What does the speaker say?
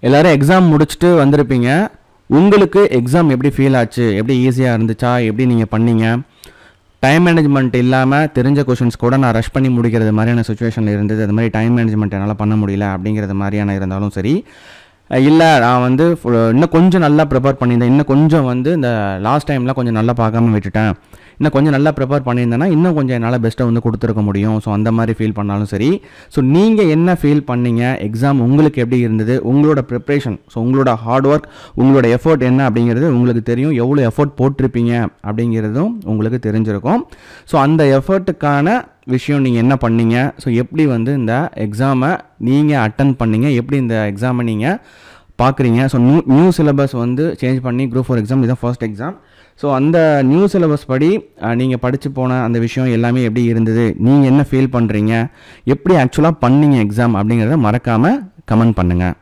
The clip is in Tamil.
எல்லாரும் எக்ஸாம் முடிச்சுட்டு வந்திருப்பீங்க. உங்களுக்கு எக்ஸாம் எப்படி ஃபீல் ஆச்சு? எப்படி ஈஸியாக இருந்துச்சா? எப்படி நீங்கள் பண்ணீங்க? டைம் மேனேஜ்மெண்ட் இல்லாமல் தெரிஞ்ச கொஷின்ஸ் கூட நான் ரஷ் பண்ணி முடிக்கிறது மாதிரியான சுச்சுவேஷனில் இருந்தது. அது மாதிரி டைம் மேனேஜ்மெண்ட் என்னால் பண்ண முடியல அப்படிங்கிறது மாதிரியான இருந்தாலும் சரி, இல்லை நான் வந்து இன்னும் கொஞ்சம் நல்லா ப்ரிப்பேர் பண்ணியிருந்தேன், இன்னும் கொஞ்சம் வந்து இந்த லாஸ்ட் டைம்லாம் கொஞ்சம் நல்லா பார்க்காம விட்டுட்டேன், இன்னும் கொஞ்சம் நல்லா ப்ரிப்பேர் பண்ணியிருந்தேன்னா இன்னும் கொஞ்சம் என்னால் பெஸ்ட்டை வந்து கொடுத்துருக்க முடியும். ஸோ அந்த மாதிரி ஃபீல் பண்ணாலும் சரி, ஸோ நீங்கள் என்ன ஃபீல் பண்ணீங்க, எக்ஸாம் உங்களுக்கு எப்படி இருந்தது, உங்களோட ப்ரிப்ரேஷன், ஸோ உங்களோட ஹார்ட் ஒர்க், உங்களோட எஃபர்ட் என்ன அப்படிங்கிறது உங்களுக்கு தெரியும். எவ்வளோ எஃபர்ட் போட்டிருப்பீங்க அப்படிங்கிறதும் உங்களுக்கு தெரிஞ்சிருக்கும். ஸோ அந்த எஃபர்ட்டுக்கான விஷயம் நீங்கள் என்ன பண்ணீங்க, ஸோ எப்படி வந்து இந்த எக்ஸாமை நீங்கள் அட்டன் பண்ணீங்க, எப்படி இந்த எக்ஸாமை நீங்கள் பார்க்குறீங்க. ஸோ நியூ சிலபஸ் வந்து சேஞ்ச் பண்ணி குரூப் 4 எக்ஸாம் இதான் ஃபர்ஸ்ட் எக்ஸாம். ஸோ அந்த நியூ சிலபஸ் படி நீங்கள் படித்து போன அந்த விஷயம் எல்லாமே எப்படி இருந்தது, நீங்கள் என்ன ஃபீல் பண்ணுறீங்க, எப்படி ஆக்சுவலாக பண்ணீங்க எக்ஸாம் அப்படிங்கிறத மறக்காமல் கமெண்ட் பண்ணுங்கள்.